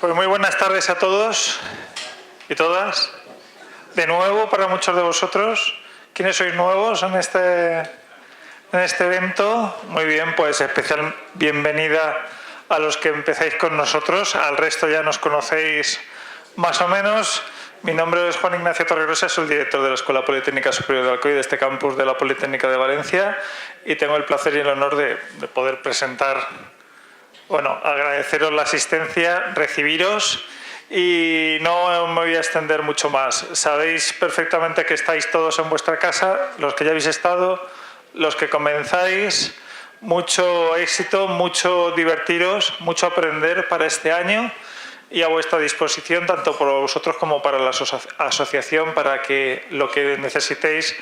Pues muy buenas tardes a todos y todas. De nuevo, para muchos de vosotros, ¿quiénes sois nuevos en este evento? Muy bien, pues especial bienvenida a los que empezáis con nosotros. Al resto ya nos conocéis más o menos. Mi nombre es Juan Ignacio Torregrosa, soy el director de la Escuela Politécnica Superior de Alcoy, de este campus de la Politécnica de Valencia, y tengo el placer y el honor de poder presentar, agradeceros la asistencia, recibiros, y no me voy a extender mucho más. Sabéis perfectamente que estáis todos en vuestra casa, los que ya habéis estado, los que comenzáis. Mucho éxito, mucho divertiros, mucho aprender para este año, y a vuestra disposición tanto por vosotros como para la asociación, para que lo que necesitéis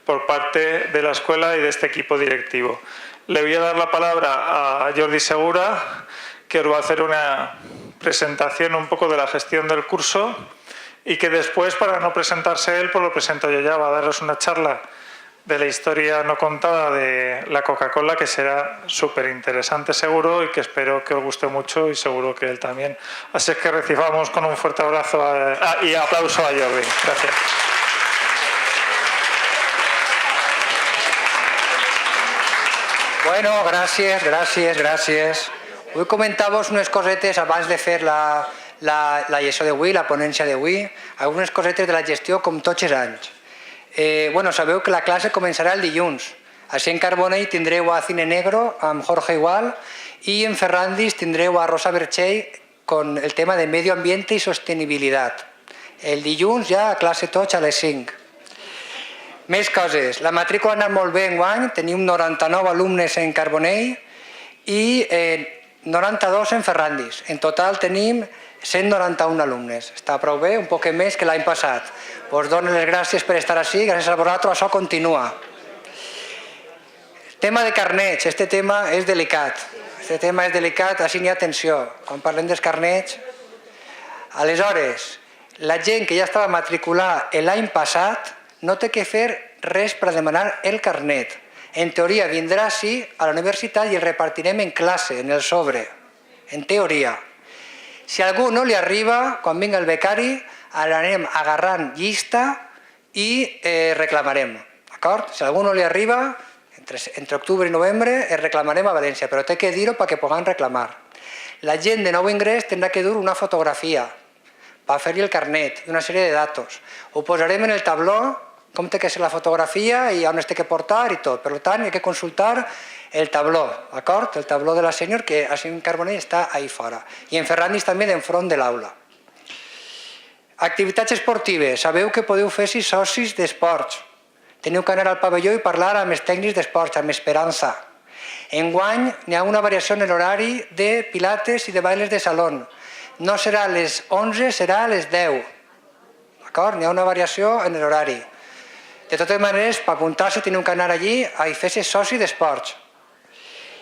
por parte de la escuela y de este equipo directivo. Le voy a dar la palabra a Jordi Segura, que os va a hacer una presentación un poco de la gestión del curso, y que después, para no presentarse él, pues lo presento yo ya. Va a daros una charla de la historia no contada de la Coca-Cola, que será súper interesante seguro, y que espero que os guste mucho, y seguro que él también. Así es que recibamos con un fuerte abrazo y aplauso a Jordi. Gracias. Bueno, gràcies. Vull comentar-vos unes cosetes abans de fer la lliçó d'avui, la ponència d'avui, algunes cosetes de la gestió com tots els anys. Sabeu que la classe començarà el dilluns. Així en Carbonell tindreu a Cine Negro amb Jorge Igual, i en Ferrandis tindreu a Rosa Berchell con el tema de medio ambiente y sostenibilidad. El dilluns ja a classe tots a les 5. Més coses. La matrícula ha anat molt bé enguany, tenim 99 alumnes en Carbonell i 92 en Ferrandis. En total tenim 191 alumnes. Està prou bé, un poc més que l'any passat. Us dono les gràcies per estar així, gràcies a vosaltres, això continua. Tema de carnets, este tema és delicat. Així n'hi ha atenció. Quan parlem dels carnets... Aleshores, la gent que ja estava matriculada l'any passat no té que fer res per demanar el carnet. En teoria vindrà així a la universitat i el repartirem en classe, en el sobre. En teoria. Si a algú no li arriba, quan vinga el becari, l'anem agarrant llista i reclamarem. D'acord? Si a algú no li arriba, entre octubre i novembre, el reclamarem a València, però té que dir-ho perquè puguem reclamar. La gent de nou ingrés tindrà que dur una fotografia per fer-li el carnet i una sèrie de datos. Ho posarem en el tabló, com té que ser la fotografia i on es té que portar i tot. Per tant, hi ha que consultar el tabló, d'acord? El tabló de la sènior, que així en Carbonell està ahí fora. I en Ferrandis també d'enfront de l'aula. Activitats esportives. Sabeu que podeu fer-s'hi socis d'esports. Teniu que anar al pavelló i parlar amb els tècnics d'esports, amb Esperança. Enguany hi ha una variació en l'horari de pilates i de bailes de saló. No serà a les 11, serà a les 10. D'acord? Hi ha una variació en l'horari. De totes maneres, per apuntar-se teniu que anar allí a fer-se soci d'esports.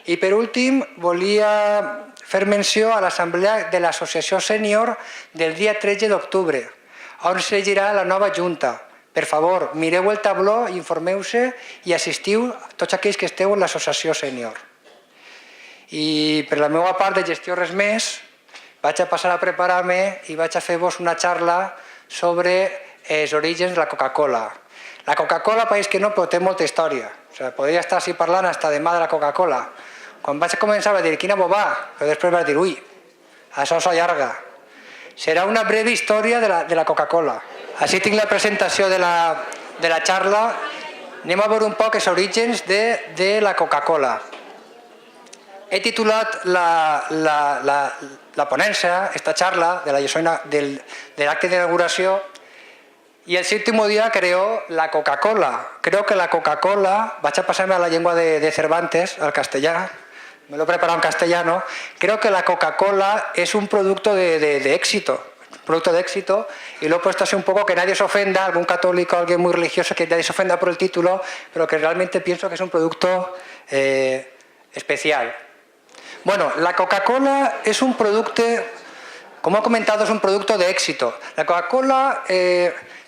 I per últim, volia fer menció a l'assemblea de l'associació sènior del dia 13 d'octubre, on s'elegirà la nova junta. Per favor, mireu el tabló, informeu-se i assistiu tots aquells que esteu en l'associació sènior. I per la meva part de gestió res més, vaig a passar a preparar-me i vaig a fer-vos una xarra sobre els orígens de la Coca-Cola. La Coca-Cola, país que no, però té molta història. Podria estar així parlant hasta demà de la Coca-Cola. Quan vaig començar vaig dir, quina bobà, però després vaig dir, ui, això s'allarga. Serà una breve història de la Coca-Cola. Així tinc la presentació de la xarra. Anem a veure un poc els orígens de la Coca-Cola. He titulat la ponència, esta xarra, de l'acte d'inauguració, y el séptimo día creó la Coca-Cola. Creo que la Coca-Cola, vaig a pasarme a la llengua de Cervantes, al castellà, me lo he preparado en castellano. Creo que la Coca-Cola es un producto de éxito, y lo he puesto así un poco que nadie se ofenda, algún católico, alguien muy religioso, que nadie se ofenda por el título, pero que realmente pienso que es un producto especial. Bueno, la Coca-Cola es un producto, como he comentado, es un producto de éxito. La Coca-Cola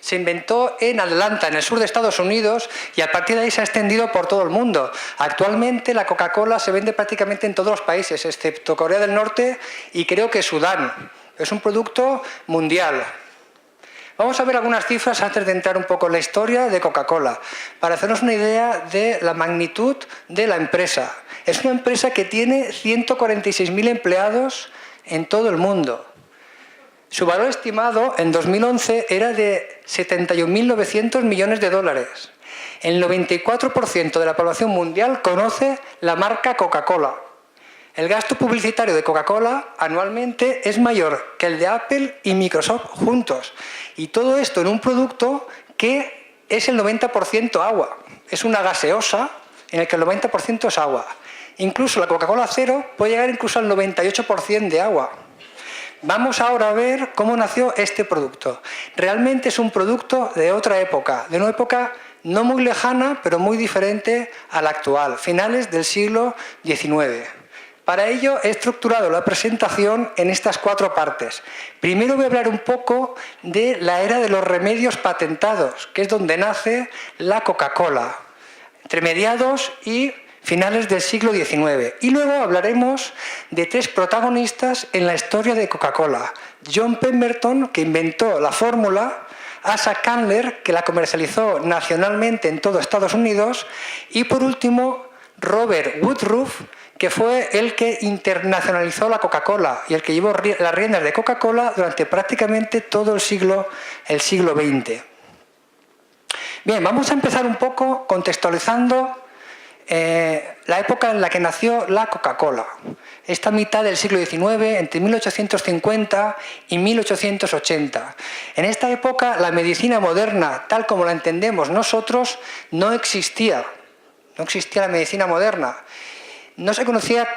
se inventó en Atlanta, en el sur de Estados Unidos, y a partir de ahí se ha extendido por todo el mundo. Actualmente la Coca-Cola se vende prácticamente en todos los países, excepto Corea del Norte y creo que Sudán. Es un producto mundial. Vamos a ver algunas cifras antes de entrar un poco en la historia de Coca-Cola, para hacernos una idea de la magnitud de la empresa. Es una empresa que tiene 146.000 empleados en todo el mundo. Su valor estimado en 2011 era de 71.900 millones de dólares. El 94% de la población mundial conoce la marca Coca-Cola. El gasto publicitario de Coca-Cola anualmente es mayor que el de Apple y Microsoft juntos. Y todo esto en un producto que es el 90% agua. Es una gaseosa en el que el 90% es agua. Incluso la Coca-Cola Cero puede llegar incluso al 98% de agua. Vamos ahora a ver cómo nació este producto. Realmente es un producto de otra época, de una época no muy lejana, pero muy diferente a la actual, finales del siglo XIX. Para ello he estructurado la presentación en estas 4 partes. Primero voy a hablar un poco de la era de los remedios patentados, que es donde nace la Coca-Cola, entre mediados y finales del siglo XIX. Y luego hablaremos de 3 protagonistas en la historia de Coca-Cola. John Pemberton, que inventó la fórmula, Asa Candler, que la comercializó nacionalmente en todo Estados Unidos, y por último Robert Woodruff, que fue el que internacionalizó la Coca-Cola y el que llevó las riendas de Coca-Cola durante prácticamente todo el siglo XX. Bien, vamos a empezar un poco contextualizando la época en la que nació la Coca-Cola. Esta mitad del siglo XIX, entre 1850 y 1880. En esta época la medicina moderna, tal como la entendemos nosotros, no existía. No existía la medicina moderna. No se conocía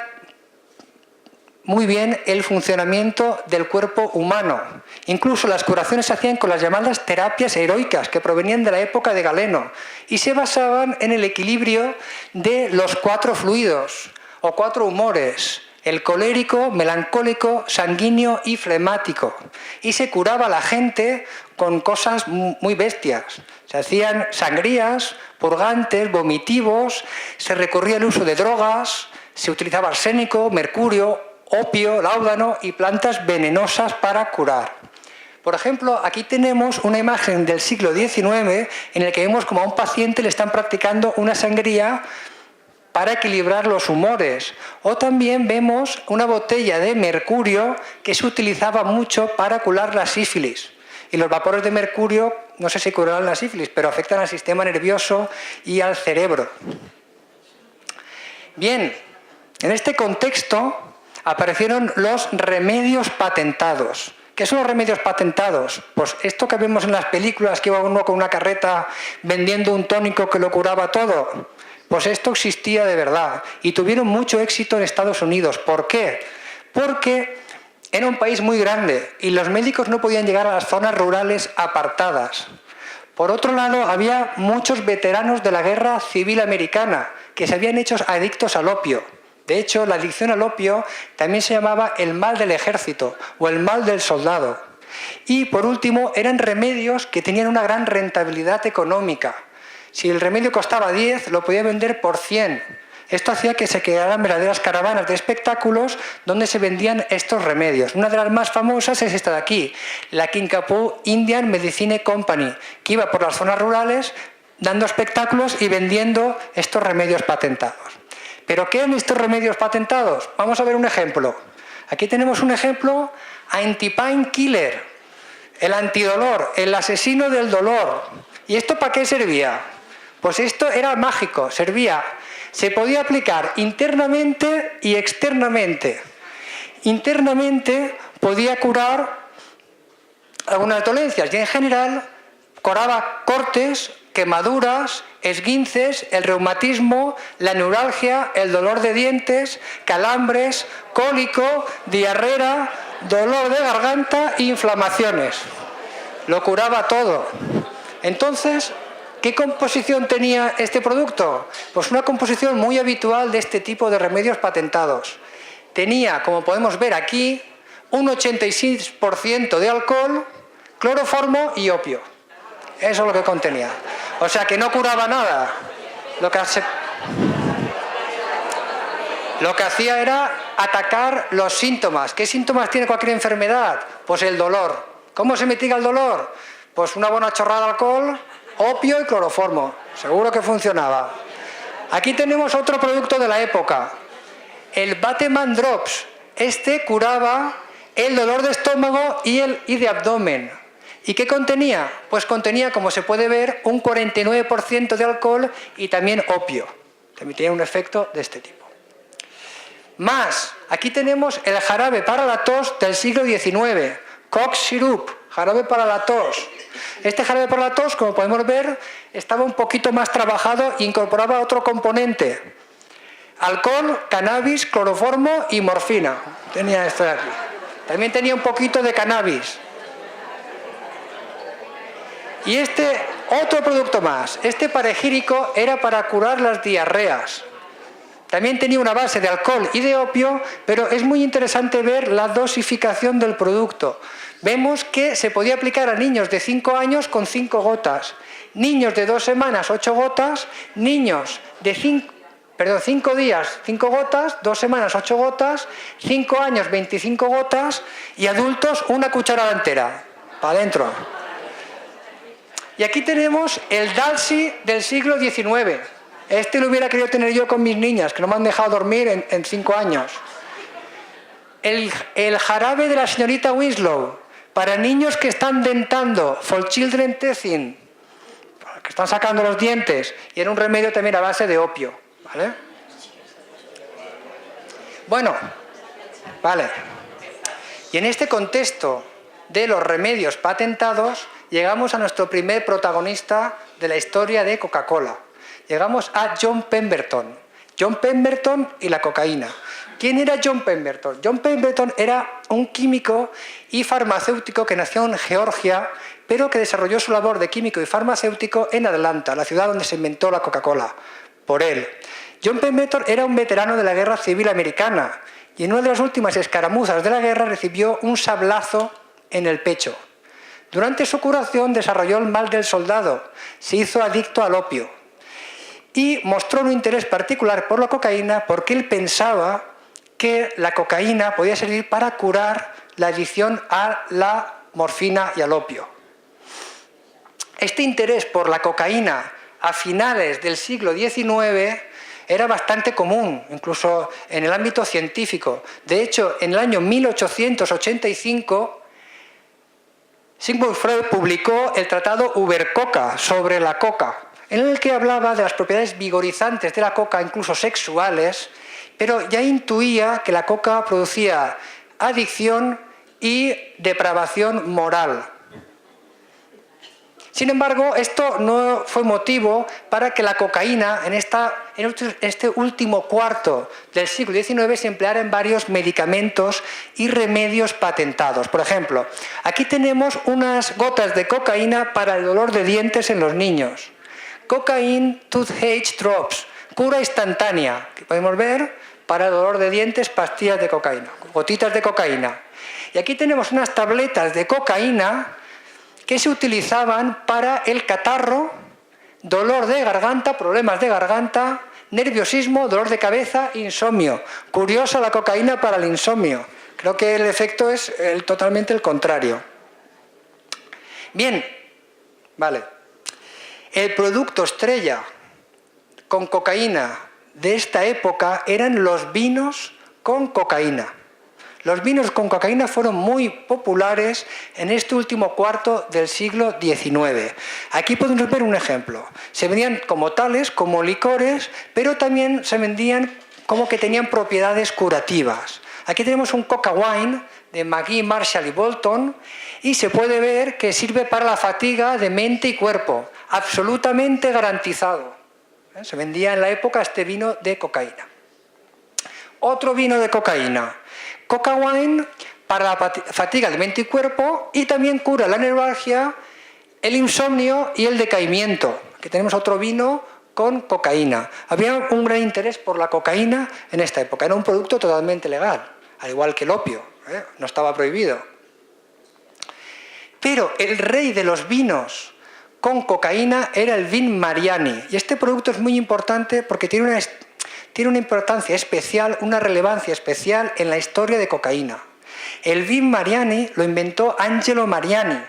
muy bien el funcionamiento del cuerpo humano. Incluso las curaciones se hacían con las llamadas terapias heroicas, que provenían de la época de Galeno, y se basaban en el equilibrio de los 4 fluidos, o 4 humores: el colérico, melancólico, sanguíneo y flemático. Y se curaba a la gente con cosas muy bestias. Se hacían sangrías, purgantes, vomitivos, se recurría al uso de drogas, se utilizaba arsénico, mercurio, opio, láudano y plantas venenosas para curar. Por ejemplo, aquí tenemos una imagen del siglo XIX en el que vemos como a un paciente le están practicando una sangría para equilibrar los humores. O también vemos una botella de mercurio que se utilizaba mucho para curar la sífilis. Y los vapores de mercurio, no sé si curarán la sífilis, pero afectan al sistema nervioso y al cerebro. Bien, en este contexto aparecieron los remedios patentados. ¿Qué son los remedios patentados? Pues esto que vemos en las películas, que iba uno con una carreta vendiendo un tónico que lo curaba todo. Pues esto existía de verdad y tuvieron mucho éxito en Estados Unidos. ¿Por qué? Porque era un país muy grande y los médicos no podían llegar a las zonas rurales apartadas. Por otro lado, había muchos veteranos de la Guerra Civil Americana que se habían hecho adictos al opio. De hecho, la adicción al opio también se llamaba el mal del ejército o el mal del soldado. Y por último, eran remedios que tenían una gran rentabilidad económica. Si el remedio costaba 10, lo podía vender por 100. Esto hacía que se crearan verdaderas caravanas de espectáculos donde se vendían estos remedios. Una de las más famosas es esta de aquí, la Kinkapoo Indian Medicine Company, que iba por las zonas rurales dando espectáculos y vendiendo estos remedios patentados. ¿Pero qué eran estos remedios patentados? Vamos a ver un ejemplo. Aquí tenemos un ejemplo, Anti-Pain Killer, el antidolor, el asesino del dolor. ¿Y esto para qué servía? Pues esto era mágico, se podía aplicar internamente y externamente. Internamente podía curar algunas dolencias y en general curaba cortes, quemaduras, esguinces, el reumatismo, la neuralgia, el dolor de dientes, calambres, cólico, diarrea, dolor de garganta e inflamaciones. Lo curaba todo. Entonces, ¿qué composición tenía este producto? Pues una composición muy habitual de este tipo de remedios patentados. Tenía, como podemos ver aquí, un 86% de alcohol, cloroformo y opio. Eso es lo que contenía. O sea que no curaba nada. Lo que hacía era atacar los síntomas. ¿Qué síntomas tiene cualquier enfermedad? Pues el dolor. ¿Cómo se mitiga el dolor? Pues una buena chorrada de alcohol, opio y cloroformo. Seguro que funcionaba. Aquí tenemos otro producto de la época. El Bateman Drops. Este curaba el dolor de estómago y de abdomen. ¿Y qué contenía? Pues contenía, como se puede ver, un 49% de alcohol y también opio. También tenía un efecto de este tipo. Más, aquí tenemos el jarabe para la tos del siglo XIX. Cough Syrup, jarabe para la tos. Este jarabe para la tos, como podemos ver, estaba un poquito más trabajado e incorporaba otro componente. Alcohol, cannabis, cloroformo y morfina. Tenía esto de aquí. También tenía un poquito de cannabis. Y este, otro producto más. Este parejírico era para curar las diarreas. También tenía una base de alcohol y de opio, pero es muy interesante ver la dosificación del producto. Vemos que se podía aplicar a niños de 5 años con 5 gotas, niños de 2 semanas 8 gotas, niños de 5 días 5 gotas, 2 semanas 8 gotas, 5 años 25 gotas y adultos una cucharada entera, para adentro. Y aquí tenemos el Dalsy del siglo XIX. Este lo hubiera querido tener yo con mis niñas, que no me han dejado dormir en 5 años. El jarabe de la señorita Winslow, para niños que están dentando, for children teething, que están sacando los dientes, y era un remedio también a base de opio. ¿Vale? Bueno, vale. Y en este contexto de los remedios patentados, llegamos a nuestro primer protagonista de la historia de Coca-Cola. Llegamos a John Pemberton. John Pemberton y la cocaína. ¿Quién era John Pemberton? John Pemberton era un químico y farmacéutico que nació en Georgia, pero que desarrolló su labor de químico y farmacéutico en Atlanta, la ciudad donde se inventó la Coca-Cola, por él. John Pemberton era un veterano de la Guerra Civil Americana y en una de las últimas escaramuzas de la guerra recibió un sablazo en el pecho. Durante su curación desarrolló el mal del soldado, se hizo adicto al opio y mostró un interés particular por la cocaína porque él pensaba que la cocaína podía servir para curar la adicción a la morfina y al opio. Este interés por la cocaína a finales del siglo XIX era bastante común, incluso en el ámbito científico. De hecho, en el año 1885, Sigmund Freud publicó el tratado Über-Coca, sobre la coca, en el que hablaba de las propiedades vigorizantes de la coca, incluso sexuales, pero ya intuía que la coca producía adicción y depravación moral. Sin embargo, esto no fue motivo para que la cocaína en este último cuarto del siglo XIX se empleara en varios medicamentos y remedios patentados. Por ejemplo, aquí tenemos unas gotas de cocaína para el dolor de dientes en los niños. Cocaine Toothpaste Drops, cura instantánea, que podemos ver para el dolor de dientes, pastillas de cocaína, gotitas de cocaína. Y aquí tenemos unas tabletas de cocaína que se utilizaban para el catarro, dolor de garganta, problemas de garganta, nerviosismo, dolor de cabeza, insomnio. Curiosa la cocaína para el insomnio. Creo que el efecto es totalmente el contrario. Bien, vale. El producto estrella con cocaína de esta época eran los vinos con cocaína. Los vinos con cocaína fueron muy populares en este último cuarto del siglo XIX. Aquí podemos ver un ejemplo. Se vendían como tales, como licores, pero también se vendían como que tenían propiedades curativas. Aquí tenemos un Coca Wine de McGee, Marshall y Bolton y se puede ver que sirve para la fatiga de mente y cuerpo. Absolutamente garantizado. Se vendía en la época este vino de cocaína. Otro vino de cocaína. Coca Wine para la fatiga de mente y cuerpo y también cura la neuralgia, el insomnio y el decaimiento. Aquí tenemos otro vino con cocaína. Había un gran interés por la cocaína en esta época. Era un producto totalmente legal, al igual que el opio, no estaba prohibido. Pero el rey de los vinos con cocaína era el Vin Mariani. Y este producto es muy importante porque tiene tiene una importancia especial, una relevancia especial en la historia de cocaína. El vin Mariani lo inventó Angelo Mariani,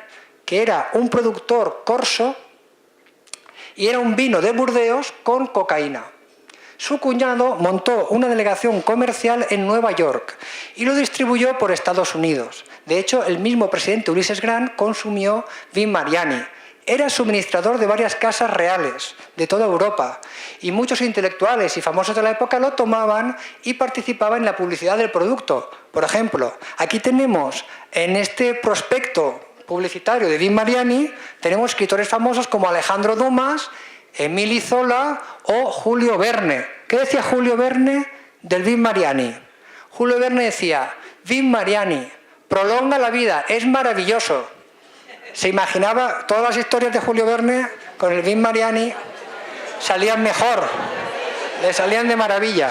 que era un productor corso y era un vino de Burdeos con cocaína. Su cuñado montó una delegación comercial en Nueva York y lo distribuyó por Estados Unidos. De hecho, el mismo presidente Ulysses Grant consumió vin Mariani. Era suministrador de varias casas reales de toda Europa y muchos intelectuales y famosos de la época lo tomaban y participaban en la publicidad del producto. Por ejemplo, aquí tenemos en este prospecto publicitario de vin Mariani, tenemos escritores famosos como Alejandro Dumas, Émile Zola o Julio Verne. ¿Qué decía Julio Verne del vin Mariani? Julio Verne decía: vin Mariani prolonga la vida, es maravilloso. Se imaginaba todas las historias de Julio Verne con el vin Mariani, salían mejor, le salían de maravilla.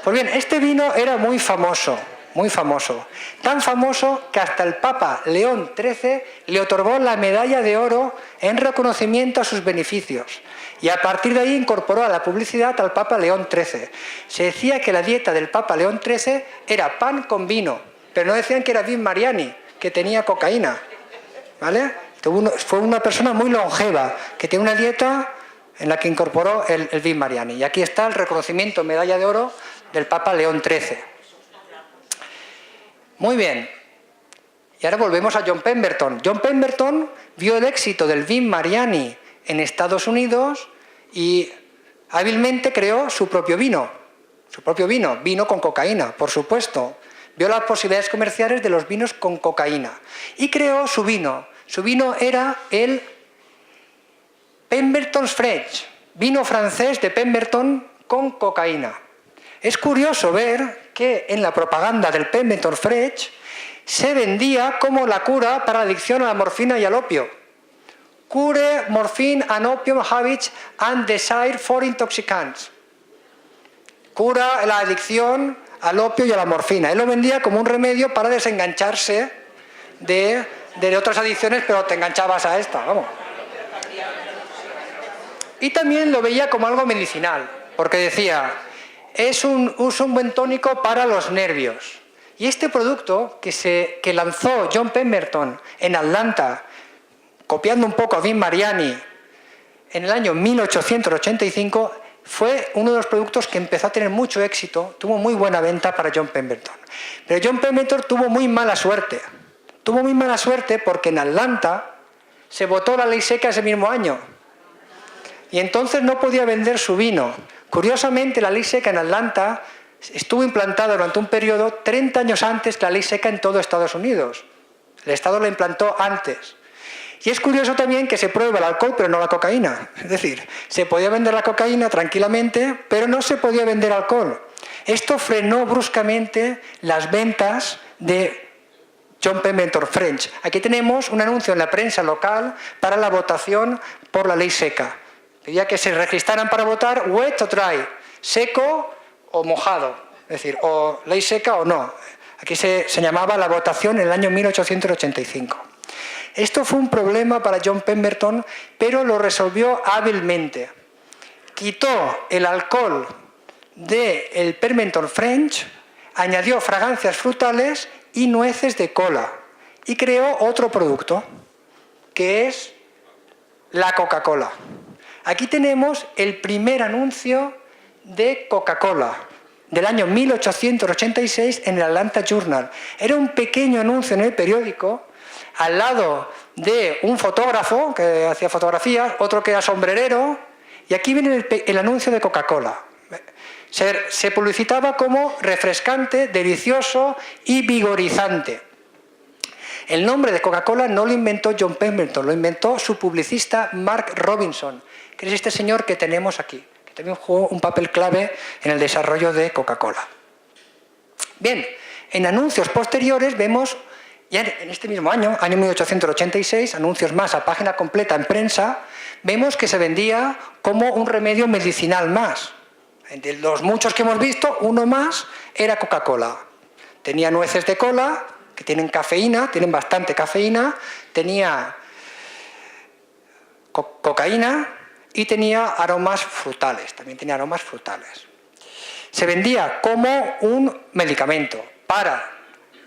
Pues bien, este vino era muy famoso, tan famoso que hasta el Papa León XIII le otorgó la medalla de oro en reconocimiento a sus beneficios y a partir de ahí incorporó a la publicidad al Papa León XIII. Se decía que la dieta del Papa León XIII era pan con vino, pero no decían que era vin Mariani, que tenía cocaína. ¿Vale? Fue una persona muy longeva, que tiene una dieta en la que incorporó el vin Mariani. Y aquí está el reconocimiento, medalla de oro, del Papa León XIII. Muy bien. Y ahora volvemos a John Pemberton. John Pemberton vio el éxito del vin Mariani en Estados Unidos y hábilmente creó su propio vino. Vino con cocaína, por supuesto. Vio las posibilidades comerciales de los vinos con cocaína y creó su vino. Su vino era el Pemberton's French, vino francés de Pemberton con cocaína. Es curioso ver que en la propaganda del Pemberton French se vendía como la cura para la adicción a la morfina y al opio. Cure morphine and opium habits and desire for intoxicants. Cura la adicción al opio y a la morfina. Él lo vendía como un remedio para desengancharse de otras adicciones, pero te enganchabas a esta, vamos. Y también lo veía como algo medicinal, porque decía, es un buen tónico para los nervios. Y este producto que lanzó John Pemberton en Atlanta, copiando un poco a vin Mariani, en el año 1885, fue uno de los productos que empezó a tener mucho éxito, tuvo muy buena venta para John Pemberton. Pero John Pemberton tuvo muy mala suerte. Tuvo muy mala suerte porque en Atlanta se votó la ley seca ese mismo año. Y entonces no podía vender su vino. Curiosamente, la ley seca en Atlanta estuvo implantada durante un periodo 30 años antes que la ley seca en todo Estados Unidos. El Estado la implantó antes. Y es curioso también que se prueba el alcohol, pero no la cocaína. Es decir, se podía vender la cocaína tranquilamente, pero no se podía vender alcohol. Esto frenó bruscamente las ventas de John Pemberton French. Aquí tenemos un anuncio en la prensa local para la votación por la ley seca. Pedía que se registraran para votar wet o dry, seco o mojado. Es decir, o ley seca o no. Aquí se llamaba la votación en el año 1885. Esto fue un problema para John Pemberton, pero lo resolvió hábilmente. Quitó el alcohol del Pemberton French, añadió fragancias frutales y nueces de cola y creó otro producto, que es la Coca-Cola. Aquí tenemos el primer anuncio de Coca-Cola, del año 1886 en el Atlanta Journal. Era un pequeño anuncio en el periódico, al lado de un fotógrafo que hacía fotografías, otro que era sombrerero, y aquí viene el anuncio de Coca-Cola. Se publicitaba como refrescante, delicioso y vigorizante. El nombre de Coca-Cola no lo inventó John Pemberton, lo inventó su publicista Mark Robinson, que es este señor que tenemos aquí, que también jugó un papel clave en el desarrollo de Coca-Cola. Bien, en anuncios posteriores vemos, ya en este mismo año 1886, anuncios más a página completa en prensa, vemos que se vendía como un remedio medicinal más. De los muchos que hemos visto, uno más era Coca-Cola. Tenía nueces de cola, que tienen cafeína, tienen bastante cafeína, tenía cocaína y tenía aromas frutales, también tenía aromas frutales. Se vendía como un medicamento para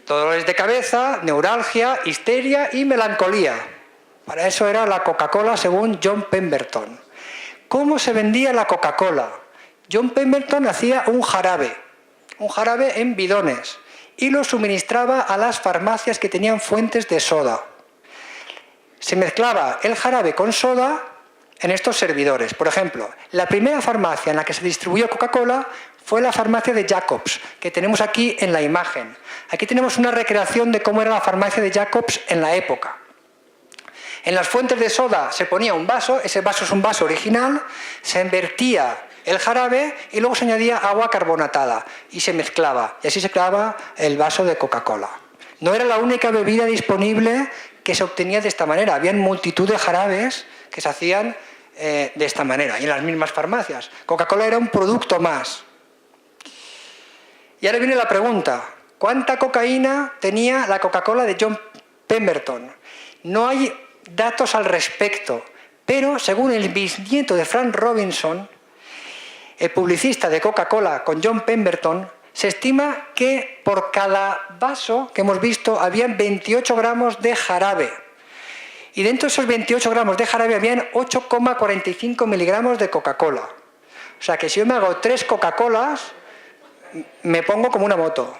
dolores de cabeza, neuralgia, histeria y melancolía. Para eso era la Coca-Cola según John Pemberton. ¿Cómo se vendía la Coca-Cola? John Pemberton hacía un jarabe en bidones y lo suministraba a las farmacias que tenían fuentes de soda. Se mezclaba el jarabe con soda en estos servidores. Por ejemplo, la primera farmacia en la que se distribuyó Coca-Cola fue la farmacia de Jacobs, que tenemos aquí en la imagen. Aquí tenemos una recreación de cómo era la farmacia de Jacobs en la época. En las fuentes de soda se ponía un vaso, ese vaso es un vaso original, se invertía el jarabe y luego se añadía agua carbonatada y se mezclaba. Y así se creaba el vaso de Coca-Cola. No era la única bebida disponible que se obtenía de esta manera. Habían multitud de jarabes que se hacían de esta manera y en las mismas farmacias. Coca-Cola era un producto más. Y ahora viene la pregunta: ¿cuánta cocaína tenía la Coca-Cola de John Pemberton? No hay datos al respecto, pero según el bisnieto de Frank Robinson, el publicista de Coca-Cola con John Pemberton, se estima que por cada vaso que hemos visto habían 28 gramos de jarabe. Y dentro de esos 28 gramos de jarabe habían 8,45 miligramos de Coca-Cola. O sea que si yo me hago 3 Coca-Colas, me pongo como una moto.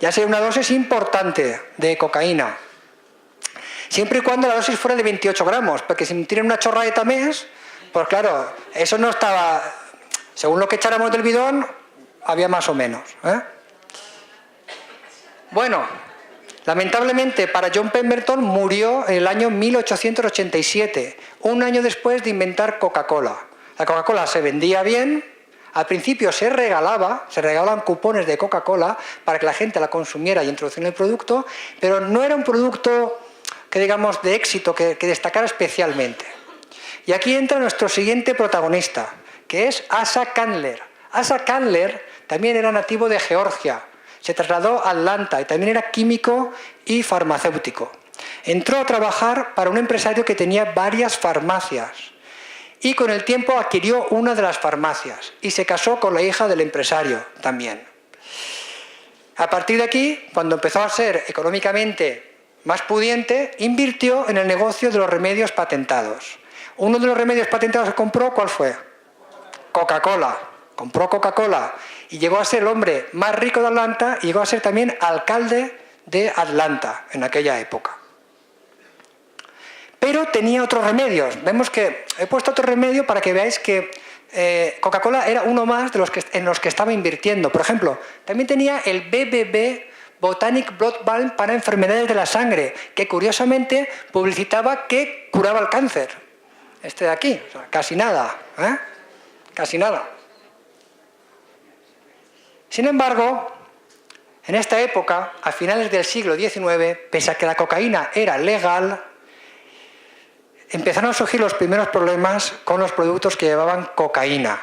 Ya sería una dosis importante de cocaína. Siempre y cuando la dosis fuera de 28 gramos, porque si me tiran una chorradeta mes, pues claro, eso no estaba... Según lo que echáramos del bidón, había más o menos. Bueno, lamentablemente para John Pemberton murió en el año 1887, un año después de inventar Coca-Cola. La Coca-Cola se vendía bien, al principio se regalaban cupones de Coca-Cola para que la gente la consumiera y introduciera el producto, pero no era un producto que digamos de éxito, que destacara especialmente. Y aquí entra nuestro siguiente protagonista, que es Asa Candler. Asa Candler también era nativo de Georgia, se trasladó a Atlanta y también era químico y farmacéutico. Entró a trabajar para un empresario que tenía varias farmacias y con el tiempo adquirió una de las farmacias y se casó con la hija del empresario también. A partir de aquí, cuando empezó a ser económicamente más pudiente, invirtió en el negocio de los remedios patentados. Uno de los remedios patentados que compró, ¿cuál fue? Coca-Cola. Compró Coca-Cola y llegó a ser el hombre más rico de Atlanta y llegó a ser también alcalde de Atlanta en aquella época. Pero tenía otros remedios. Vemos que he puesto otro remedio para que veáis que Coca-Cola era uno más de en los que estaba invirtiendo. Por ejemplo, también tenía el BBB, Botanic Blood Balm, para enfermedades de la sangre, que curiosamente publicitaba que curaba el cáncer. Este de aquí, o sea, casi nada, casi nada. Sin embargo, en esta época, a finales del siglo XIX, pese a que la cocaína era legal, empezaron a surgir los primeros problemas con los productos que llevaban cocaína.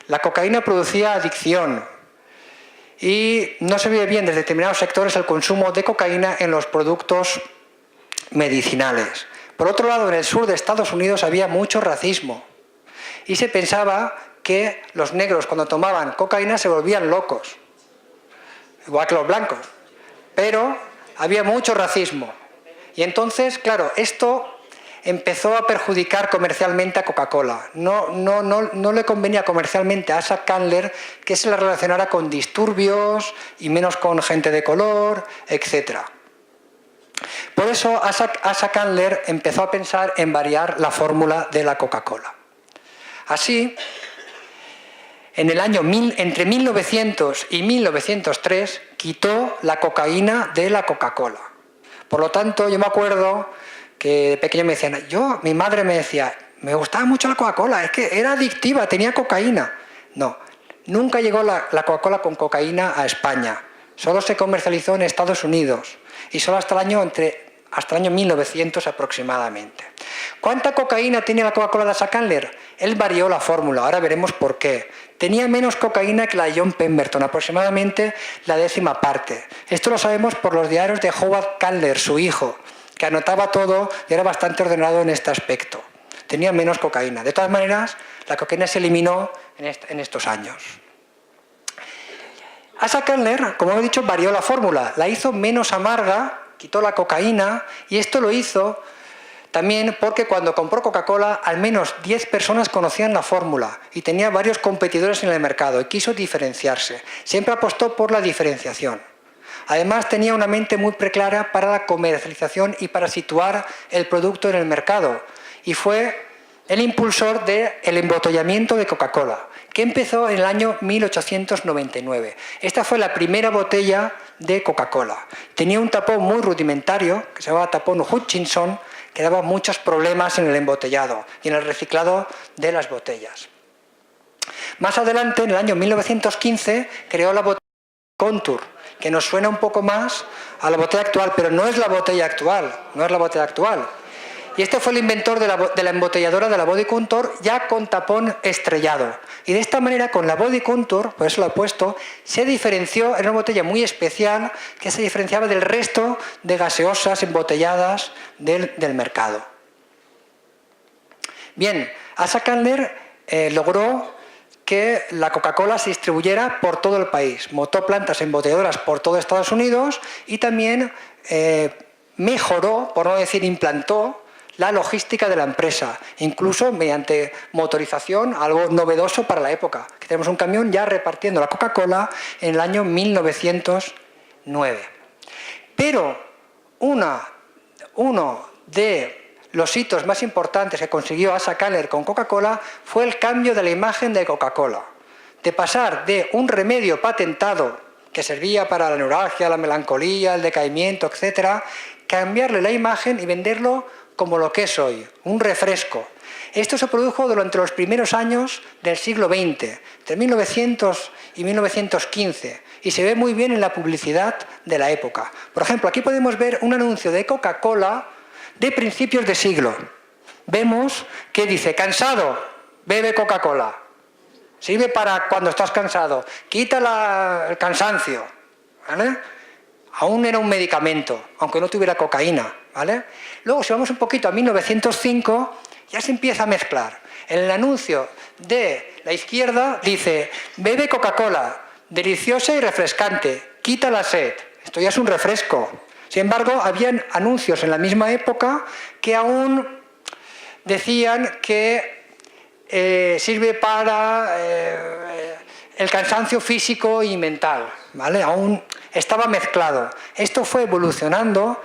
La cocaína producía adicción y no se veía bien desde determinados sectores el consumo de cocaína en los productos medicinales. Por otro lado, en el sur de Estados Unidos había mucho racismo y se pensaba que los negros cuando tomaban cocaína se volvían locos, igual que los blancos. Pero había mucho racismo y entonces, claro, esto empezó a perjudicar comercialmente a Coca-Cola. No le convenía comercialmente a Asa Candler que se la relacionara con disturbios y menos con gente de color, etc. Por eso Asa Candler empezó a pensar en variar la fórmula de la Coca-Cola. Así, entre 1900 y 1903 quitó la cocaína de la Coca-Cola. Por lo tanto, yo me acuerdo que de pequeño me decían, mi madre me decía, me gustaba mucho la Coca-Cola, es que era adictiva, tenía cocaína. No, nunca llegó la Coca-Cola con cocaína a España. Solo se comercializó en Estados Unidos y solo hasta el año 1900 aproximadamente. ¿Cuánta cocaína tenía la Coca-Cola de Asa Candler? Él varió la fórmula, ahora veremos por qué. Tenía menos cocaína que la de John Pemberton, aproximadamente la 10ª parte. Esto lo sabemos por los diarios de Howard Candler, su hijo, que anotaba todo y era bastante ordenado en este aspecto. Tenía menos cocaína. De todas maneras, la cocaína se eliminó en estos años. Asa Candler, como he dicho, varió la fórmula, la hizo menos amarga, quitó la cocaína, y esto lo hizo también porque cuando compró Coca-Cola, al menos 10 personas conocían la fórmula y tenía varios competidores en el mercado y quiso diferenciarse. Siempre apostó por la diferenciación. Además, tenía una mente muy preclara para la comercialización y para situar el producto en el mercado. Y fue el impulsor del embotellamiento de Coca-Cola, que empezó en el año 1899. Esta fue la primera botella de Coca-Cola. Tenía un tapón muy rudimentario, que se llamaba tapón Hutchinson, que daba muchos problemas en el embotellado y en el reciclado de las botellas. Más adelante, en el año 1915, creó la botella Contour, que nos suena un poco más a la botella actual, pero no es la botella actual, no es la botella actual. Y este fue el inventor de la embotelladora de la Body Contour, ya con tapón estrellado. Y de esta manera, con la Body Contour, por eso lo he puesto, se diferenció en una botella muy especial que se diferenciaba del resto de gaseosas embotelladas del mercado. Bien, Asa Candler logró que la Coca-Cola se distribuyera por todo el país. Montó plantas embotelladoras por todo Estados Unidos y también mejoró, por no decir implantó, la logística de la empresa, incluso mediante motorización, algo novedoso para la época, que tenemos un camión ya repartiendo la Coca-Cola en el año 1909. Pero uno de los hitos más importantes que consiguió Asa Candler con Coca-Cola fue el cambio de la imagen de Coca-Cola, de pasar de un remedio patentado que servía para la neuralgia, la melancolía, el decaimiento, etc., cambiarle la imagen y venderlo como lo que es hoy, un refresco. Esto se produjo durante los primeros años del siglo XX, entre 1900 y 1915, y se ve muy bien en la publicidad de la época. Por ejemplo, aquí podemos ver un anuncio de Coca-Cola de principios de siglo. Vemos que dice, cansado, bebe Coca-Cola. Sirve para cuando estás cansado. Quita el cansancio. ¿Vale? Aún era un medicamento, aunque no tuviera cocaína. ¿Vale? Luego, si vamos un poquito a 1905, ya se empieza a mezclar. En el anuncio de la izquierda dice, bebe Coca-Cola, deliciosa y refrescante, quita la sed. Esto ya es un refresco. Sin embargo, habían anuncios en la misma época que aún decían que sirve para el cansancio físico y mental. ¿Vale? Aún estaba mezclado. Esto fue evolucionando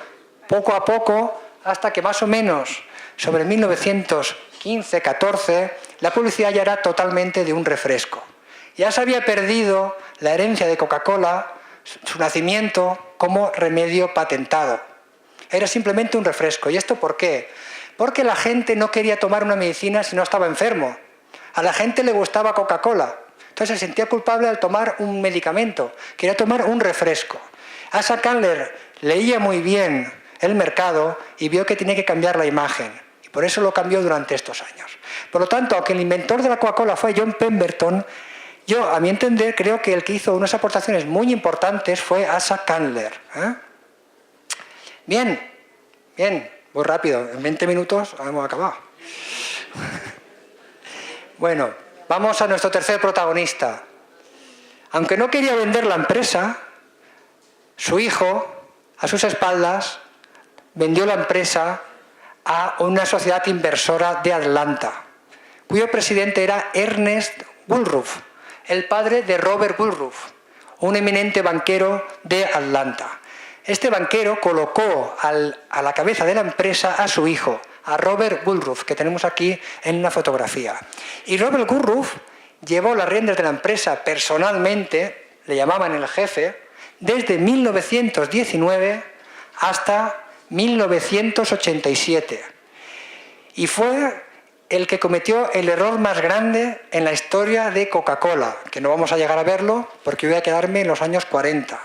poco a poco, hasta que más o menos sobre 1915-14 la publicidad ya era totalmente de un refresco. Ya se había perdido la herencia de Coca-Cola, su nacimiento como remedio patentado. Era simplemente un refresco. ¿Y esto por qué? Porque la gente no quería tomar una medicina si no estaba enfermo. A la gente le gustaba Coca-Cola. Entonces se sentía culpable al tomar un medicamento. Quería tomar un refresco. Asa Candler leía muy bien el mercado y vio que tenía que cambiar la imagen. Y por eso lo cambió durante estos años. Por lo tanto, aunque el inventor de la Coca-Cola fue John Pemberton, yo, a mi entender, creo que el que hizo unas aportaciones muy importantes fue Asa Candler. Bien, muy rápido. En 20 minutos hemos acabado. Bueno, vamos a nuestro tercer protagonista. Aunque no quería vender la empresa, su hijo, a sus espaldas, vendió la empresa a una sociedad inversora de Atlanta, cuyo presidente era Ernest Woolworth, el padre de Robert Woolworth, un eminente banquero de Atlanta. Este banquero colocó a la cabeza de la empresa a su hijo, a Robert Woolworth, que tenemos aquí en una fotografía. Y Robert Woolworth llevó las riendas de la empresa personalmente, le llamaban el jefe, desde 1919 hasta 1987. Y fue el que cometió el error más grande en la historia de Coca-Cola, que no vamos a llegar a verlo porque voy a quedarme en los años 40.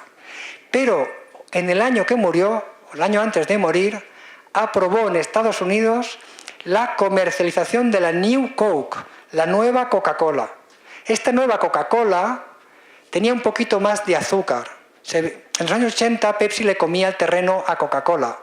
Pero en el año que murió, el año antes de morir, aprobó en Estados Unidos la comercialización de la New Coke, la nueva Coca-Cola. Esta nueva Coca-Cola tenía un poquito más de azúcar. En los años 80 Pepsi le comía el terreno a Coca-Cola.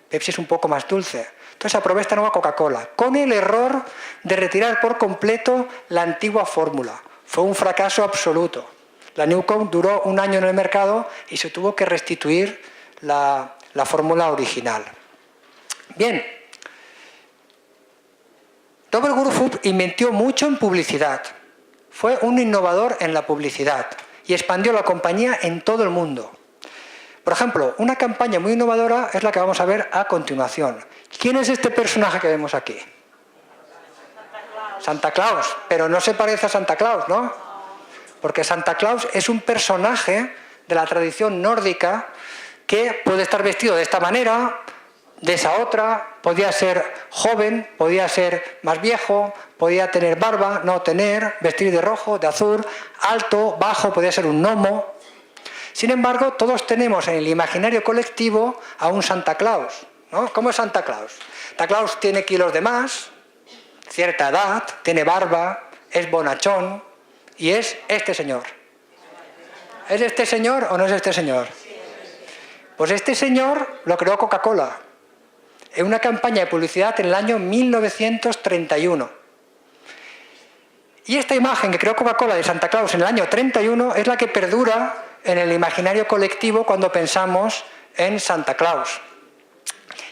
Pepsi es un poco más dulce. Entonces aprobó esta nueva Coca-Cola, con el error de retirar por completo la antigua fórmula. Fue un fracaso absoluto. La Newcomb duró un año en el mercado y se tuvo que restituir la fórmula original. Bien, Robert Woodruff inventó mucho en publicidad. Fue un innovador en la publicidad y expandió la compañía en todo el mundo. Por ejemplo, una campaña muy innovadora es la que vamos a ver a continuación. ¿Quién es este personaje que vemos aquí? Santa Claus, pero no se parece a Santa Claus, ¿no? Porque Santa Claus es un personaje de la tradición nórdica que puede estar vestido de esta manera, de esa otra, podía ser joven, podía ser más viejo, podía tener barba, no tener, vestir de rojo, de azul, alto, bajo, podía ser un gnomo. Sin embargo, todos tenemos en el imaginario colectivo a un Santa Claus, ¿no? ¿Cómo es Santa Claus? Santa Claus tiene kilos de más, cierta edad, tiene barba, es bonachón y es este señor. ¿Es este señor o no es este señor? Pues este señor lo creó Coca-Cola en una campaña de publicidad en el año 1931. Y esta imagen que creó Coca-Cola de Santa Claus en el año 31 es la que perdura en el imaginario colectivo cuando pensamos en Santa Claus.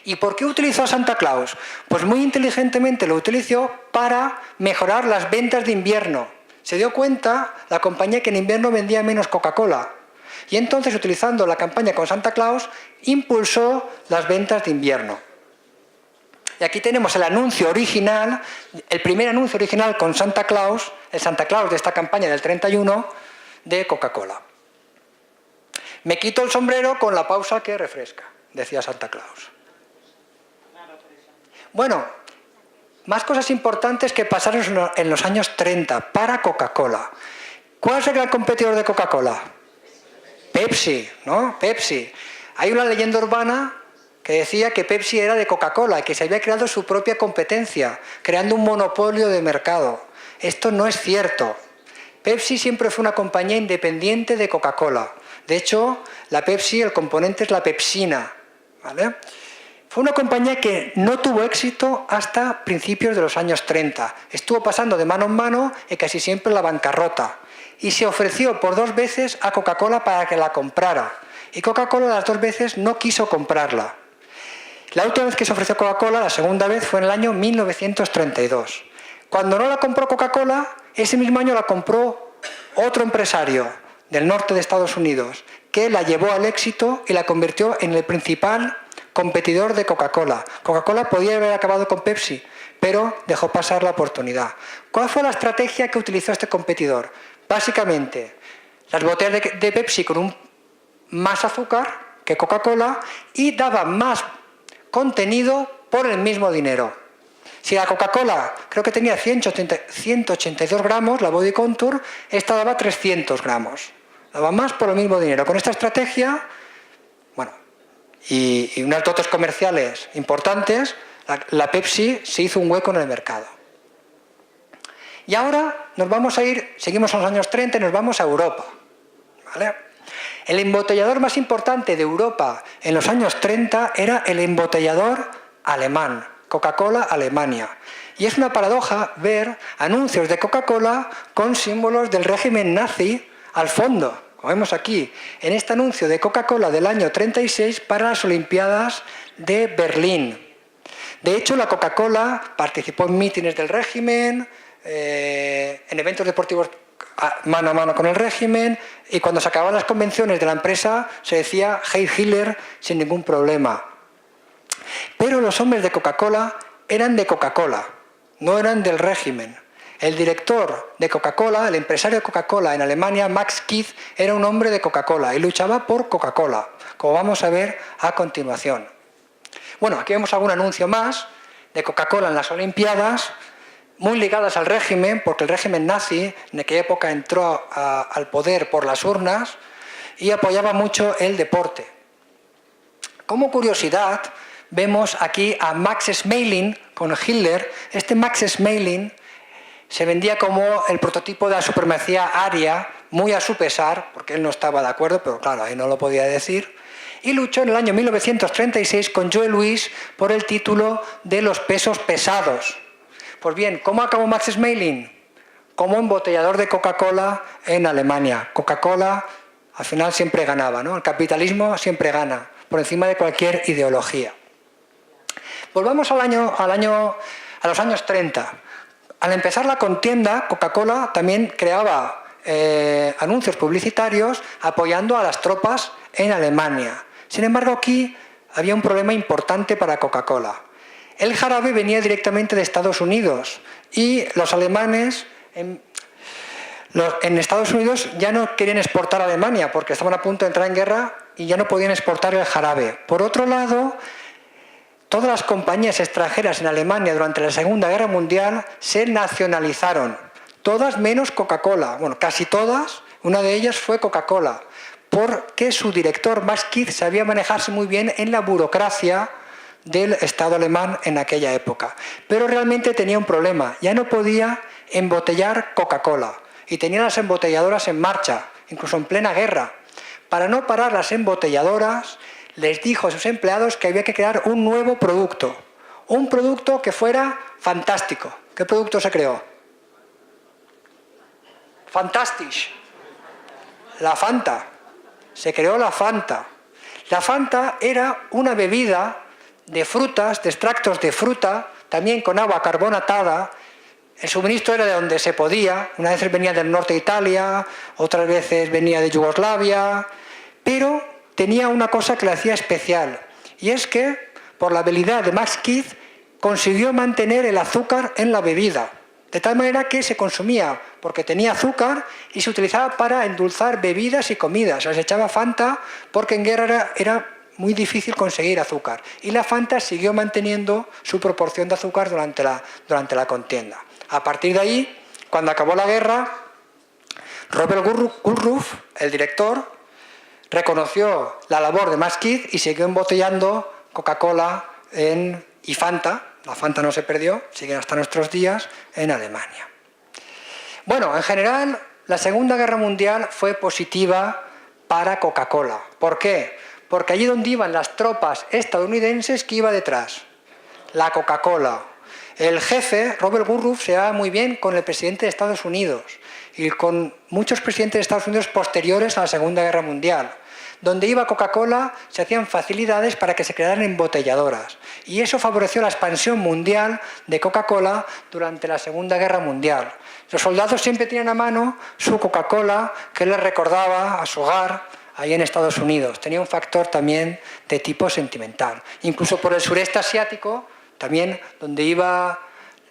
¿Y por qué utilizó a Santa Claus? Pues muy inteligentemente lo utilizó para mejorar las ventas de invierno. Se dio cuenta la compañía que en invierno vendía menos Coca-Cola. Y entonces, utilizando la campaña con Santa Claus, impulsó las ventas de invierno. Y aquí tenemos el anuncio original, el primer anuncio original con Santa Claus, el Santa Claus de esta campaña del 31 de Coca-Cola. Me quito el sombrero con la pausa que refresca, decía Santa Claus. Bueno, más cosas importantes que pasaron en los años 30 para Coca-Cola. ¿Cuál es el gran competidor de Coca-Cola? Pepsi, ¿no? Pepsi. Hay una leyenda urbana que decía que Pepsi era de Coca-Cola, que se había creado su propia competencia, creando un monopolio de mercado. Esto no es cierto. Pepsi siempre fue una compañía independiente de Coca-Cola. De hecho, la Pepsi, el componente es la pepsina, ¿vale? Fue una compañía que no tuvo éxito hasta principios de los años 30. Estuvo pasando de mano en mano y casi siempre la bancarrota. Y se ofreció por 2 veces a Coca-Cola para que la comprara. Y Coca-Cola las 2 veces no quiso comprarla. La última vez que se ofreció Coca-Cola, la segunda vez, fue en el año 1932. Cuando no la compró Coca-Cola, ese mismo año la compró otro empresario del norte de Estados Unidos, que la llevó al éxito y la convirtió en el principal competidor de Coca-Cola. Coca-Cola podía haber acabado con Pepsi, pero dejó pasar la oportunidad. ¿Cuál fue la estrategia que utilizó este competidor? Básicamente, las botellas de Pepsi con más azúcar que Coca-Cola y daba más contenido por el mismo dinero. Si la Coca-Cola creo que tenía 182 gramos, la Body Contour, esta daba 300 gramos. Daba más por el mismo dinero. Con esta estrategia, bueno, y unas dotes comerciales importantes, la Pepsi se hizo un hueco en el mercado. Y ahora nos vamos a ir, seguimos en los años 30 y nos vamos a Europa, ¿vale? El embotellador más importante de Europa en los años 30 era el embotellador alemán, Coca-Cola Alemania. Y es una paradoja ver anuncios de Coca-Cola con símbolos del régimen nazi al fondo, como vemos aquí, en este anuncio de Coca-Cola del año 36 para las Olimpiadas de Berlín. De hecho, la Coca-Cola participó en mítines del régimen, en eventos deportivos mano a mano con el régimen, y cuando se acababan las convenciones de la empresa se decía Heil Hitler sin ningún problema. Pero los hombres de Coca-Cola eran de Coca-Cola, no eran del régimen. El director de Coca-Cola, el empresario de Coca-Cola en Alemania, Max Keith, era un hombre de Coca-Cola y luchaba por Coca-Cola, como vamos a ver a continuación. Bueno, aquí vemos algún anuncio más de Coca-Cola en las Olimpiadas, muy ligadas al régimen, porque el régimen nazi en aquella época entró al poder por las urnas y apoyaba mucho el deporte. Como curiosidad, vemos aquí a Max Schmeling con Hitler. Este Max Schmeling se vendía como el prototipo de la supremacía aria, muy a su pesar, porque él no estaba de acuerdo, pero claro, ahí no lo podía decir, y luchó en el año 1936 con Joe Louis por el título de los pesos pesados. Pues bien, ¿cómo acabó Max Schmeling? como embotellador de Coca-Cola en Alemania. Coca-Cola al final siempre ganaba, ¿no? El capitalismo siempre gana, por encima de cualquier ideología. Volvamos a los años 30. Al empezar la contienda, Coca-Cola también creaba anuncios publicitarios apoyando a las tropas en Alemania. Sin embargo, aquí había un problema importante para Coca-Cola. El jarabe venía directamente de Estados Unidos y los alemanes en Estados Unidos ya no querían exportar a Alemania porque estaban a punto de entrar en guerra y ya no podían exportar el jarabe. Por otro lado, todas las compañías extranjeras en Alemania durante la Segunda Guerra Mundial se nacionalizaron. Todas menos Coca-Cola. Bueno, casi todas. Una de ellas fue Coca-Cola, porque su director, Max Kidd, sabía manejarse muy bien en la burocracia del Estado alemán en aquella época. Pero realmente tenía un problema. Ya no podía embotellar Coca-Cola. Y tenía las embotelladoras en marcha, incluso en plena guerra. Para no parar las embotelladoras, les dijo a sus empleados que había que crear un nuevo producto. Un producto que fuera fantástico. ¿Qué producto se creó? Fantastisch. La Fanta. Se creó la Fanta. La Fanta era una bebida de frutas, de extractos de fruta, también con agua carbonatada. El suministro era de donde se podía. Unas veces venía del norte de Italia, otras veces venía de Yugoslavia, pero tenía una cosa que la hacía especial, y es que, por la habilidad de Max Kidd, consiguió mantener el azúcar en la bebida, de tal manera que se consumía porque tenía azúcar y se utilizaba para endulzar bebidas y comidas. Se les echaba Fanta porque en guerra era muy difícil conseguir azúcar, y la Fanta siguió manteniendo su proporción de azúcar durante la contienda. A partir de ahí, cuando acabó la guerra, Robert Woodruff, el director, reconoció la labor de Max Kidd y siguió embotellando Coca-Cola y Fanta. La Fanta no se perdió, sigue hasta nuestros días en Alemania. Bueno, en general, la Segunda Guerra Mundial fue positiva para Coca-Cola. ¿Por qué? Porque allí donde iban las tropas estadounidenses, ¿qué iba detrás? La Coca-Cola. El jefe, Robert Woodruff, se llevaba muy bien con el presidente de Estados Unidos y con muchos presidentes de Estados Unidos posteriores a la Segunda Guerra Mundial. Donde iba Coca-Cola se hacían facilidades para que se crearan embotelladoras, y eso favoreció la expansión mundial de Coca-Cola durante la Segunda Guerra Mundial. Los soldados siempre tenían a mano su Coca-Cola que les recordaba a su hogar ahí en Estados Unidos. Tenía un factor también de tipo sentimental. Incluso por el sureste asiático, también donde iban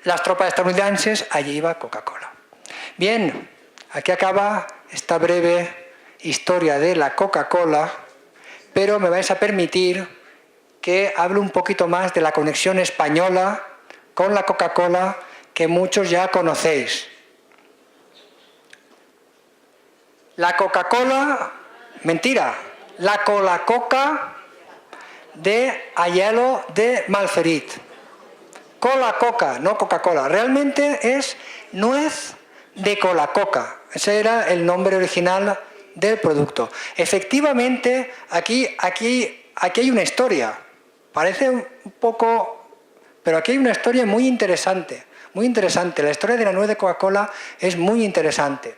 las tropas estadounidenses, allí iba Coca-Cola. Bien, aquí acaba esta breve historia de la Coca-Cola, pero me vais a permitir que hable un poquito más de la conexión española con la Coca-Cola que muchos ya conocéis. La Coca-Cola, mentira, la Cola-Coca de Aielo de Malferit. Cola-Coca, no Coca-Cola. Realmente es nuez de Cola-Coca. Ese era el nombre original del producto. Efectivamente, aquí hay una historia. Parece un poco, pero aquí hay una historia muy interesante. Muy interesante. La historia de la nuez de Coca-Cola es muy interesante.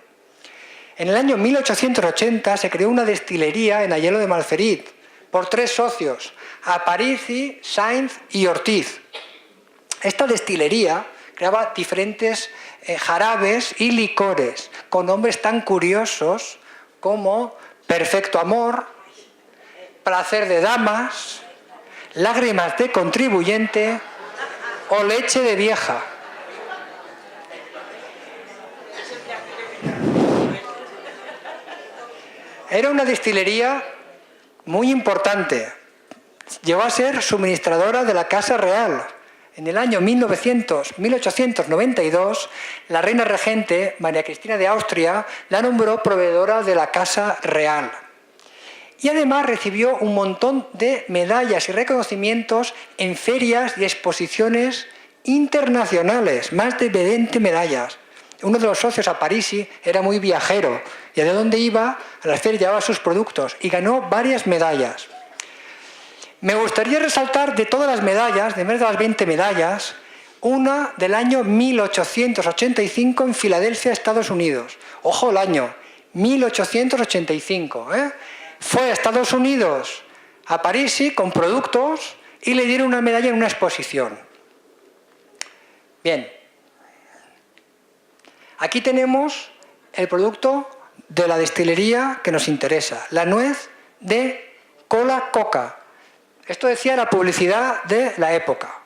En el año 1880 se creó una destilería en Aielo de Malferit por 3 socios, Aparici, Sainz y Ortiz. Esta destilería creaba diferentes jarabes y licores con nombres tan curiosos como Perfecto Amor, Placer de Damas, Lágrimas de Contribuyente o Leche de Vieja. Era una destilería muy importante. Llegó a ser suministradora de la Casa Real. En el año 1892, la reina regente, María Cristina de Austria, la nombró proveedora de la Casa Real. Y además recibió un montón de medallas y reconocimientos en ferias y exposiciones internacionales, más de 20 medallas. Uno de los socios, Aparici, era muy viajero y de donde iba, a las ferias llevaba sus productos y ganó varias medallas. Me gustaría resaltar de todas las medallas, de más de las 20 medallas, una del año 1885 en Filadelfia, Estados Unidos. Ojo el año, 1885. Fue a Estados Unidos, a París, con productos y le dieron una medalla en una exposición. Bien. Aquí tenemos el producto de la destilería que nos interesa, la nuez de Cola-Coca. Esto decía la publicidad de la época.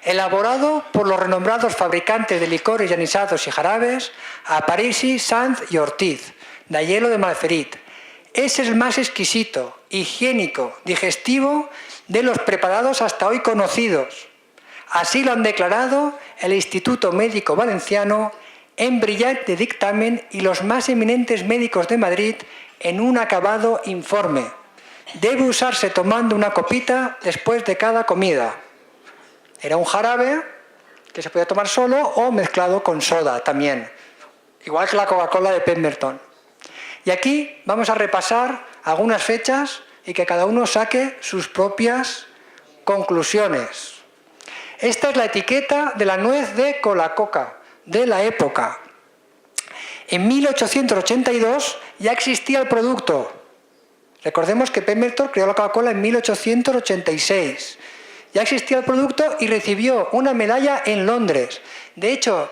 Elaborado por los renombrados fabricantes de licores anisados y jarabes, Aparici, Sanz y Ortiz, de hielo de Malferit. Es el más exquisito, higiénico, digestivo de los preparados hasta hoy conocidos. Así lo han declarado el Instituto Médico Valenciano en brillante dictamen y los más eminentes médicos de Madrid en un acabado informe. Debe usarse tomando una copita después de cada comida. Era un jarabe que se podía tomar solo o mezclado con soda también, igual que la Coca-Cola de Pemberton. Y aquí vamos a repasar algunas fechas y que cada uno saque sus propias conclusiones. Esta es la etiqueta de la nuez de Cola-Coca de la época. En 1882 ya existía el producto. Recordemos que Pemberton creó la Coca-Cola en 1886. Ya existía el producto y recibió una medalla en Londres. De hecho,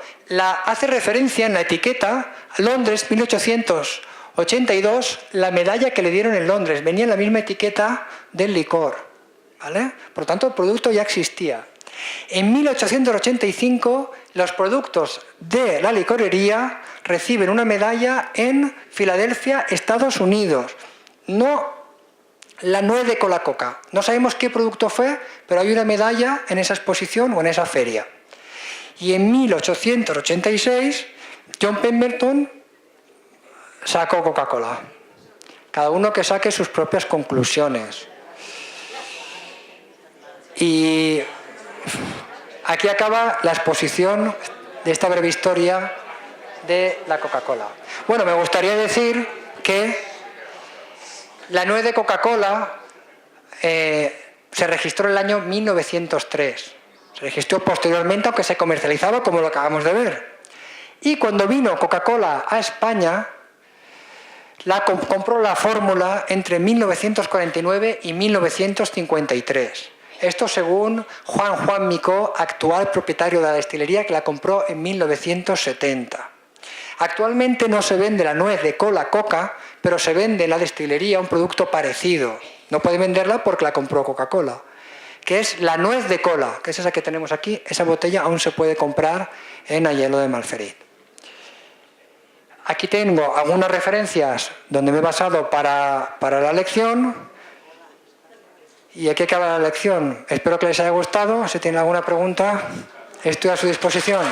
hace referencia en la etiqueta a Londres 1882, la medalla que le dieron en Londres. Venía en la misma etiqueta del licor, ¿vale? Por lo tanto, el producto ya existía. En 1885, los productos de la licorería reciben una medalla en Filadelfia, Estados Unidos. No la nuez de Cola-Coca. No sabemos qué producto fue, pero hay una medalla en esa exposición o en esa feria. Y en 1886, John Pemberton sacó Coca-Cola. Cada uno que saque sus propias conclusiones. Y aquí acaba la exposición de esta breve historia de la Coca-Cola. Bueno, me gustaría decir que la nuez de Coca-Cola se registró en el año 1903. Se registró posteriormente, aunque se comercializaba como lo acabamos de ver. Y cuando vino Coca-Cola a España, compró la fórmula entre 1949 y 1953. Esto según Juan Micó, actual propietario de la destilería, que la compró en 1970. Actualmente no se vende la nuez de Cola-Coca, pero se vende en la destilería un producto parecido. No puede venderla porque la compró Coca-Cola, que es la nuez de cola, que es esa que tenemos aquí. Esa botella aún se puede comprar en hielo de Malferit. Aquí tengo algunas referencias donde me he basado para la lección. Y aquí acaba la lección. Espero que les haya gustado. Si tienen alguna pregunta, estoy a su disposición.